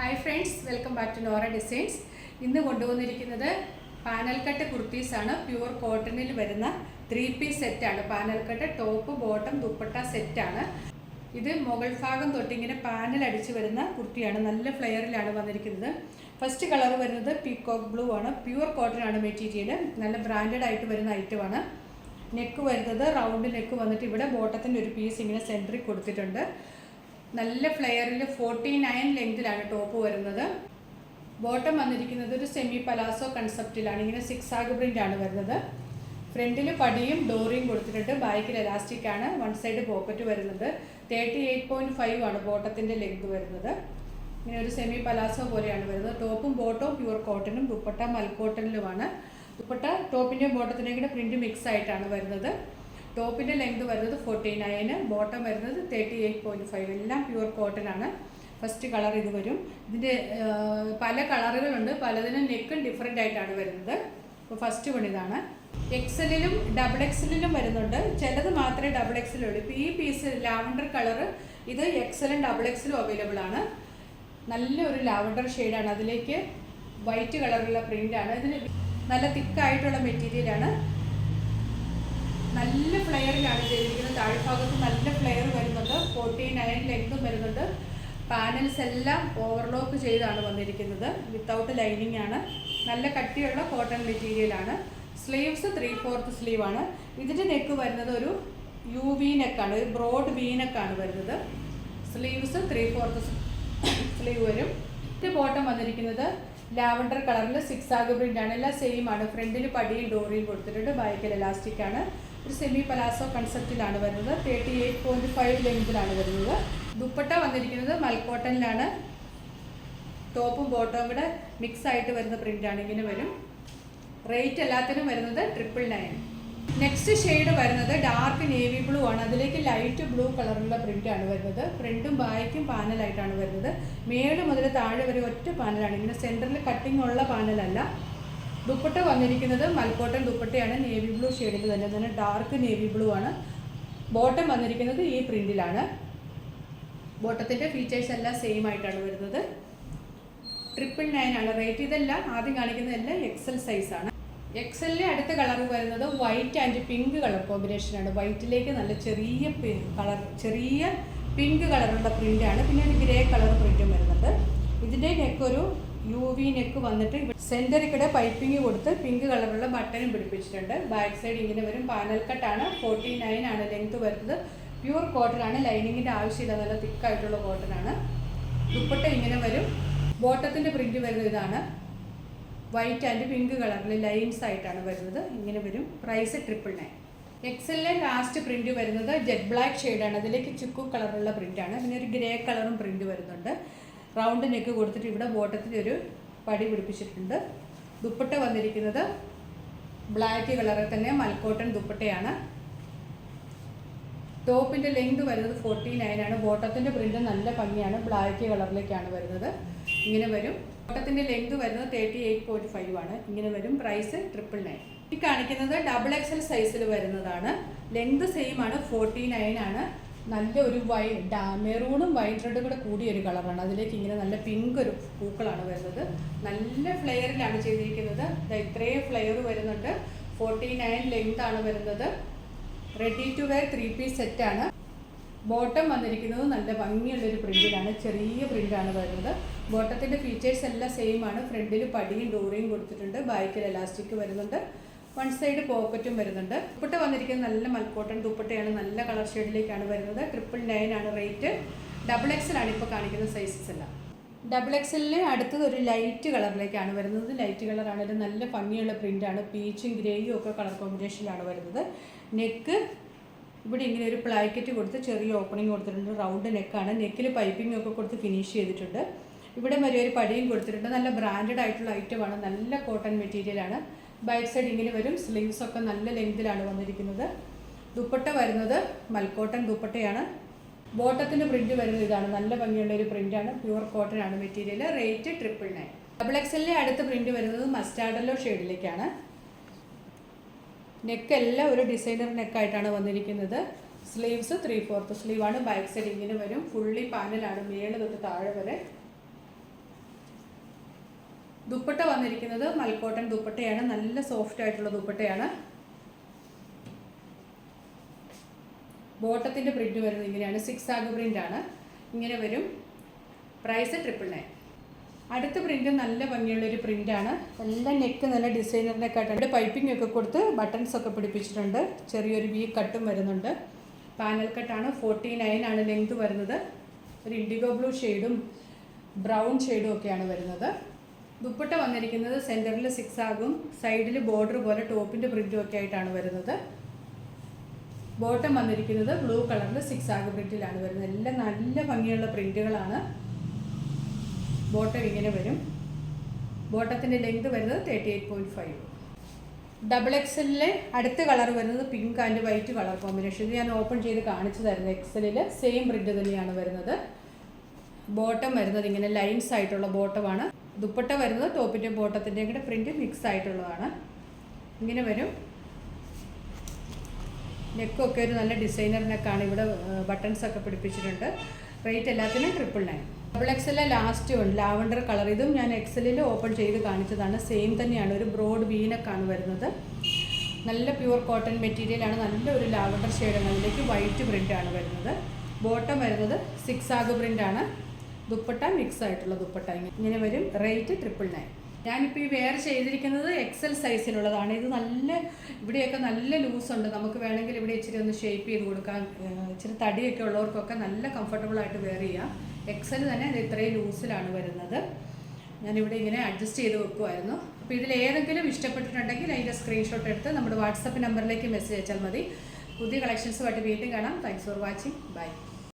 Hi friends, welcome back to Nora designs. ഇന്ന് കൊണ്ടുവന്നിരിക്കുന്നത് panel cut കുർത്തീസാണ്. Pure കോട്ടണിൽ വരുന്ന 3 പീസ് സെറ്റാണ്. Panel cut top bottom dupatta സെറ്റാണ്. ഇത് മുകൾ ഭാഗം തൊട്ടിങ്ങനെ പാനൽ അടിച്ച് വരുന്ന കുർത്തിയാണ്. നല്ല ഫ്ലെയറിലാണ് വന്നിരിക്കുന്നത്. ഫസ്റ്റ് കളർ വരുന്നത് പീകോക്ക് ബ്ലൂ ആണ്. പ്യുവർ കോട്ടൺ ആണ് മെറ്റീരിയൽ. നല്ല ബ്രാൻഡഡ് ആയിട്ട് വരുന്ന ഐറ്റമാണ്. നെക്ക് വരുന്നത് റൗണ്ട് നെക്ക് വന്നിട്ട് ഇവിടെ ബോട്ടത്തിൻ്റെ ഒരു പീസ് ഇങ്ങനെ സെൻറ്ററിൽ കൊടുത്തിട്ടുണ്ട്. നല്ല ഫ്ലെയറിൽ 49 ലെങ്തിലാണ് ടോപ്പ് വരുന്നത്. ബോട്ടം വന്നിരിക്കുന്നത് ഒരു സെമി പലാസോ കൺസെപ്റ്റിലാണ്. ഇങ്ങനെ സിക്സാഗ് പ്രിൻ്റ് ആണ് വരുന്നത്. ഫ്രണ്ടിൽ പടിയും ഡോറിയും കൊടുത്തിട്ടുണ്ട്. ബാക്കിൽ എലാസ്റ്റിക് ആണ്. വൺ സൈഡ് പോക്കറ്റ് വരുന്നത്. 38.5 ആണ് ബോട്ടത്തിൻ്റെ ലെങ്ത് വരുന്നത്. ഇങ്ങനെ ഒരു സെമി പലാസോ പോലെയാണ് വരുന്നത്. ടോപ്പും ബോട്ടവും പ്യുവർ കോട്ടണും ദുപ്പട്ട മൽക്കോട്ടണിലുമാണ്. ദുപ്പട്ട ടോപ്പിൻ്റെയും ബോട്ടത്തിൻ്റെയും കൂടെ പ്രിൻറ്റ് മിക്സ് ആയിട്ടാണ് വരുന്നത്. ടോപ്പിൻ്റെ ലെങ്ത് വരുന്നത് 49, ബോട്ടം വരുന്നത് 38.5. എല്ലാം പ്യുവർ കോട്ടൺ ആണ്. ഫസ്റ്റ് കളർ ഇത് വരും. ഇതിൻ്റെ പല കളറുകളുണ്ട്. പലതിനും നെക്കും ഡിഫറെൻ്റ് ആയിട്ടാണ് വരുന്നത്. അപ്പോൾ ഫസ്റ്റ് വൺ ഇതാണ്. എക്സലിലും ഡബിൾ എക്സലിലും വരുന്നുണ്ട്. ചിലത് മാത്രമേ ഡബിൾ എക്സലുള്ളൂ. ഇപ്പോൾ ഈ പീസ് ലാവൻഡർ കളറ് ഇത് എക്സലും ഡബിൾ എക്സലും അവൈലബിൾ ആണ്. നല്ലൊരു ലാവൻഡർ ഷെയ്ഡാണ്. അതിലേക്ക് വൈറ്റ് കളറുള്ള പ്രിൻ്റാണ്. ഇതിന് നല്ല തിക്കായിട്ടുള്ള മെറ്റീരിയലാണ്. നല്ല ഫ്ലെയറിലാണ് ചെയ്തിരിക്കുന്നത്. താഴ്ഭാഗത്ത് നല്ല ഫ്ലെയർ വരുന്നുണ്ട്. 49 ലെങ്തും വരുന്നുണ്ട്. പാനൽസ് എല്ലാം ഓവർലോക്ക് ചെയ്താണ് വന്നിരിക്കുന്നത്. വിത്തൗട്ട് ലൈനിങ് ആണ്. നല്ല കട്ടിയുള്ള കോട്ടൺ മെറ്റീരിയലാണ്. സ്ലീവ്സ് 3/4 സ്ലീവാണ്. ഇതിൻ്റെ നെക്ക് വരുന്നത് ഒരു UV നെക്കാണ്. ഒരു ബ്രോഡ് V നെക്കാണ് വരുന്നത്. സ്ലീവ്സ് 3/4 സ്ലീവ് വരും. ഇതിൻ്റെ ബോട്ടം വന്നിരിക്കുന്നത് ലാവൻഡർ കളറിൽ സിക്സാഗ് പ്രിൻ്റ് ആണ്. എല്ലാം സെയിം ആണ്. ഫ്രണ്ടിൽ പടിയും ഡോറിയും കൊടുത്തിട്ടുണ്ട്. ബാക്കിൽ എലാസ്റ്റിക് ആണ്. ഒരു സെമി പലാസോ കൺസെപ്റ്റിലാണ് വരുന്നത്. 38.5 ലെങ്തിലാണ് വരുന്നത്. ദുപ്പട്ട വന്നിരിക്കുന്നത് മൽക്കോട്ടനിലാണ്. ടോപ്പും ബോട്ടവും കൂടെ മിക്സ് ആയിട്ട് വരുന്ന പ്രിൻ്റാണ്. ഇങ്ങനെ വരും. റേറ്റ് എല്ലാത്തിനും വരുന്നത് 999. നെക്സ്റ്റ് ഷെയ്ഡ് വരുന്നത് ഡാർക്ക് നേവി ബ്ലൂ ആണ്. അതിലേക്ക് ലൈറ്റ് ബ്ലൂ കളറുള്ള പ്രിൻ്റാണ് വരുന്നത്. ഫ്രണ്ടും ബാക്കും പാനലായിട്ടാണ് വരുന്നത്. മേല് മുതൽ താഴെ വരെ ഒറ്റ പാനലാണ്. ഇങ്ങനെ സെൻറ്ററിൽ കട്ടിങ് ഉള്ള പാനലല്ല. ദുപ്പട്ട വന്നിരിക്കുന്നത് മൽക്കോട്ടൺ ദുപ്പട്ടയാണ്. നേവി ബ്ലൂ ഷെയ്ഡിൽ തന്നെ ഡാർക്ക് നേവി ബ്ലൂ ആണ്. ബോട്ടം വന്നിരിക്കുന്നത് ഈ പ്രിൻ്റിലാണ്. ബോട്ടത്തിൻ്റെ ഫീച്ചേഴ്സ് എല്ലാം സെയിം ആയിട്ടാണ് വരുന്നത്. 999 ആണ് റേറ്റ്. ഇതെല്ലാം ആദ്യം കാണിക്കുന്നതെല്ലാം എക്സൽ സൈസാണ്. എക്സലിലെ അടുത്ത കളർ വരുന്നത് വൈറ്റ് ആൻഡ് പിങ്ക് കളർ കോമ്പിനേഷനാണ്. വൈറ്റിലേക്ക് നല്ല ചെറിയ പിങ്ക് കളറുള്ള പ്രിൻ്റാണ്. പിന്നെ ഒരു ഗ്രേ കളർ പ്രിൻറ്റും വരുന്നുണ്ട്. ഇതിൻ്റെ നെക്ക് ഒരു UV നെക്ക് വന്നിട്ട് സെൻറ്ററിൽ കൂടെ പൈപ്പിംഗ് കൊടുത്ത് പിങ്ക് കളറുള്ള ബട്ടനും പിടിപ്പിച്ചിട്ടുണ്ട്. ബാക്ക് സൈഡ് ഇങ്ങനെ വരും. പാനൽ കട്ടാണ്. 49 ആണ് ലെങ്ത് വരുന്നത്. പ്യുവർ കോട്ടൺ ആണ്. ലൈനിങ്ങിൻ്റെ ആവശ്യമില്ല. നല്ല തിക്കായിട്ടുള്ള കോട്ടൺ ആണ്. ദുപ്പട്ട ഇങ്ങനെ വരും. ബോട്ടത്തിൻ്റെ പ്രിൻ്റ് വരുന്നത് ഇതാണ്. വൈറ്റ് ആൻഡ് പിങ്ക് കളറിൽ ലൈൻസ് ആയിട്ടാണ് വരുന്നത്. ഇങ്ങനെ വരും. പ്രൈസ് 999. എക്സലിലെ ലാസ്റ്റ് പ്രിൻ്റ് വരുന്നത് ജെറ്റ് ബ്ലാക്ക് ഷെയ്ഡാണ്. അതിലേക്ക് ചുക്കു കളറുള്ള പ്രിൻ്റാണ്. പിന്നെ ഒരു ഗ്രേ കളറും പ്രിൻ്റ് വരുന്നുണ്ട്. റൗണ്ട് നെക്ക് കൊടുത്തിട്ട് ഇവിടെ ബോട്ടത്തിൽ ഒരു പടി പിടിപ്പിച്ചിട്ടുണ്ട്. ദുപ്പട്ട വന്നിരിക്കുന്നത് ബ്ലാക്ക് കളറിൽ തന്നെ മൽക്കോട്ടൺ ദുപ്പട്ടയാണ്. ടോപ്പിൻ്റെ ലെങ്ത് വരുന്നത് 49 ആണ്. ബോട്ടത്തിൻ്റെ പ്രിൻ്റ് നല്ല ഭംഗിയാണ്. ബ്ലാക്ക് കളറിലേക്കാണ് വരുന്നത്. ഇങ്ങനെ വരും. ബോട്ടത്തിൻ്റെ ലെങ്ത് വരുന്നത് 38.5 ആണ്. ഇങ്ങനെ വരും. പ്രൈസ് 999. ഈ കാണിക്കുന്നത് ഡബിൾ എക്സൽ സൈസിൽ വരുന്നതാണ്. ലെങ്ത് സെയിം ആണ്. 49 ആണ്. നല്ല ഒരു മെറൂണും വൈറ്റ് റെഡും കൂടെ കൂടിയ ഒരു കളറാണ്. അതിലേക്ക് ഇങ്ങനെ നല്ല പിങ്ക് ഒരു പൂക്കളാണ് വരുന്നത്. നല്ല ഫ്ലെയറിലാണ് ചെയ്തിരിക്കുന്നത്. ഇത്രയും ഫ്ലെയർ വരുന്നുണ്ട്. 49 ലെങ്ത് ആണ് വരുന്നത്. റെഡി ടു വെയർ 3 പീസ് സെറ്റാണ്. ബോട്ടം വന്നിരിക്കുന്നത് നല്ല ഭംഗിയുള്ളൊരു പ്രിൻ്റിലാണ്. ചെറിയ പ്രിൻ്റാണ് വരുന്നത്. ബോട്ടത്തിൻ്റെ ഫീച്ചേഴ്സ് എല്ലാം സെയിം ആണ്. ഫ്രണ്ടിൽ പടിയും ഡോറിയും കൊടുത്തിട്ടുണ്ട്. ബാക്കിൽ എലാസ്റ്റിക് വരുന്നുണ്ട്. വൺ സൈഡ് പോക്കറ്റും വരുന്നുണ്ട്. ദുപ്പട്ട വന്നിരിക്കുന്നത് നല്ല മൽക്കോട്ടൺ ദുപ്പട്ടയാണ്. നല്ല കളർ ഷെയ്ഡിലേക്കാണ് വരുന്നത്. 999 ആണ് റേറ്റ്. ഡബിൾ എക്സൽ ആണ് ഇപ്പോൾ കാണിക്കുന്ന സൈസസ് എല്ലാം. ഡബിൾ എക്സലിൽ അടുത്തത് ഒരു ലൈറ്റ് കളറിലേക്കാണ് വരുന്നത്. ലൈറ്റ് കളറാണെങ്കിൽ നല്ല ഭംഗിയുള്ള പ്രിൻ്റാണ്. പീച്ചും ഗ്രേയും ഒക്കെ കളർ കോമ്പിനേഷനിലാണ് വരുന്നത്. നെക്ക് ഇവിടെ ഇങ്ങനെ ഒരു പ്ലാക്കറ്റ് കൊടുത്ത് ചെറിയ ഓപ്പണിങ് കൊടുത്തിട്ടുണ്ട്. റൗണ്ട് നെക്കാണ്. നെക്കിൽ പൈപ്പിംഗ് ഒക്കെ കൊടുത്ത് ഫിനിഷ് ചെയ്തിട്ടുണ്ട്. ഇവിടെ വരെ ഒരു പടിയും കൊടുത്തിട്ടുണ്ട്. നല്ല ബ്രാൻഡഡ് ആയിട്ടുള്ള ഐറ്റമാണ്. നല്ല കോട്ടൺ മെറ്റീരിയലാണ്. ബാക്ക് സൈഡ് ഇങ്ങനെ വരും. സ്ലീവ്സ് ഒക്കെ നല്ല ലെങ്തിലാണ് വന്നിരിക്കുന്നത്. ദുപ്പട്ട വരുന്നത് മൽക്കോട്ടൺ ദുപ്പട്ടയാണ്. ബോട്ടത്തിൻ്റെ പ്രിൻ്റ് വരുന്നത് ഇതാണ്. നല്ല ഭംഗിയുള്ള ഒരു പ്രിൻ്റാണ്. പ്യുവർ കോട്ടൺ ആണ് മെറ്റീരിയൽ. റേറ്റ് 999. ഡബിൾ എക്സലിലെ അടുത്ത പ്രിൻ്റ് വരുന്നത് മസ്റ്റാർഡല്ലോ ഷെയ്ഡിലേക്കാണ്. നെക്ക് എല്ലാം ഒരു ഡിസൈനർ നെക്കായിട്ടാണ് വന്നിരിക്കുന്നത്. സ്ലീവ്സ് 3/4 സ്ലീവാണ്. ബാക്ക് സൈഡ് ഇങ്ങനെ വരും. ഫുള്ളി പാനലാണ്. മേല് തൊട്ട് താഴെ വരെ ദുപ്പട്ട വന്നിരിക്കുന്നത് മൽക്കോട്ടൺ ദുപ്പട്ടയാണ്, നല്ല സോഫ്റ്റ് ആയിട്ടുള്ള ദുപ്പട്ടയാണ്. ബോട്ടത്തിൻ്റെ പ്രിന്റ് വരുന്നത് ഇങ്ങനെയാണ്, 6 ആഗ് പ്രിൻ്റാണ്. ഇങ്ങനെ വരും. പ്രൈസ് 999. അടുത്ത പ്രിന്റ് നല്ല ഭംഗിയുള്ളൊരു പ്രിൻ്റാണ്. എല്ലാം നെക്ക് നല്ല ഡിസൈനറിനെ കട്ടുണ്ട്, പൈപ്പിംഗ് ഒക്കെ കൊടുത്ത് ബട്ടൺസ് ഒക്കെ പിടിപ്പിച്ചിട്ടുണ്ട്. ചെറിയൊരു വി കട്ടും വരുന്നുണ്ട്. പാനൽ കട്ടാണ്. 49 ആണ് ലെങ്ത് വരുന്നത്. ഒരു ഇൻഡിഗോ ബ്ലൂ ഷെയ്ഡും ബ്രൗൺ ഷെയ്ഡും ഒക്കെയാണ് വരുന്നത്. ദുപ്പട്ട വന്നിരിക്കുന്നത് സെൻറ്ററിൽ 6 ആഗും സൈഡിൽ ബോർഡർ പോലെ ടോപ്പിൻ്റെ പ്രിൻറ്റും ഒക്കെ ആയിട്ടാണ് വരുന്നത്. ബോട്ടം വന്നിരിക്കുന്നത് ബ്ലൂ കളറിൽ 6 ആഗ് പ്രിൻറ്റിലാണ് വരുന്നത്. എല്ലാം നല്ല ഭംഗിയുള്ള പ്രിൻറ്റുകളാണ്. ബോട്ടം ഇങ്ങനെ വരും. ബോട്ടത്തിൻ്റെ ലെങ്ത് വരുന്നത് 38.5. XXL അടുത്ത കളർ വരുന്നത് pink and white colour combination. ഇത് ഞാൻ ഓപ്പൺ ചെയ്ത് കാണിച്ചതായിരുന്നു. XL സെയിം പ്രിൻറ്റ് തന്നെയാണ് വരുന്നത്. ബോട്ടം വരുന്നത് ഇങ്ങനെ ലൈൻസ് ആയിട്ടുള്ള ബോട്ടമാണ്. ദുപ്പട്ട വരുന്നത് ടോപ്പിൻ്റെ ബോട്ടത്തിൻ്റെയും കൂടെ പ്രിൻറ്റ് മിക്സ് ആയിട്ടുള്ളതാണ്. ഇങ്ങനെ വരും. നെക്കൊക്കെ ഒരു നല്ല ഡിസൈനർ നെക്കാണ്. ഇവിടെ ബട്ടൺസ് ഒക്കെ പിടിപ്പിച്ചിട്ടുണ്ട്. റേറ്റ് എല്ലാത്തിനും 999. XXL ലാസ്റ്റ് ഉണ്ട് ലാവണ്ടർ കളർ. ഇതും ഞാൻ XL ഓപ്പൺ ചെയ്ത് കാണിച്ചതാണ്. സെയിം തന്നെയാണ്. ഒരു ബ്രോഡ് വീനക്കാണ് വരുന്നത്. നല്ല പ്യുവർ കോട്ടൺ മെറ്റീരിയലാണ്. നല്ലൊരു ലാവണ്ടർ ഷെയ്ഡാണ്. അതിലേക്ക് വൈറ്റ് പ്രിൻ്റാണ് വരുന്നത്. ബോട്ടം വരുന്നത് 6 ആഗ് പ്രിൻ്റാണ്. ദുപ്പട്ട മിക്സ് ആയിട്ടുള്ള ദുപ്പട്ട ഇങ്ങനെ വരും. റേറ്റ് 999. ഞാനിപ്പോൾ ഈ വെയർ ചെയ്തിരിക്കുന്നത് XL സൈസിലുള്ളതാണ്. ഇത് നല്ല ഇവിടെയൊക്കെ നല്ല ലൂസുണ്ട്. നമുക്ക് വേണമെങ്കിൽ ഇവിടെ ഇച്ചിരി ഒന്ന് ഷേപ്പ് ചെയ്ത് കൊടുക്കാൻ, ഇച്ചിരി തടിയൊക്കെ ഉള്ളവർക്കൊക്കെ നല്ല കംഫർട്ടബിളായിട്ട് വെയർ ചെയ്യാം. XL തന്നെ ഇത് ഇത്രയും ലൂസിലാണ് വരുന്നത്. ഞാനിവിടെ ഇങ്ങനെ അഡ്ജസ്റ്റ് ചെയ്ത് വെക്കുമായിരുന്നു. അപ്പോൾ ഇതിൽ ഏതെങ്കിലും ഇഷ്ടപ്പെട്ടിട്ടുണ്ടെങ്കിൽ അതിൻ്റെ സ്ക്രീൻഷോട്ട് എടുത്ത് നമ്മുടെ വാട്സപ്പ് നമ്പറിലേക്ക് മെസ്സേജ് അയച്ചാൽ മതി. പുതിയ കളക്ഷൻസുമായിട്ട് വീണ്ടും കാണാം. Thanks for watching. ബൈ.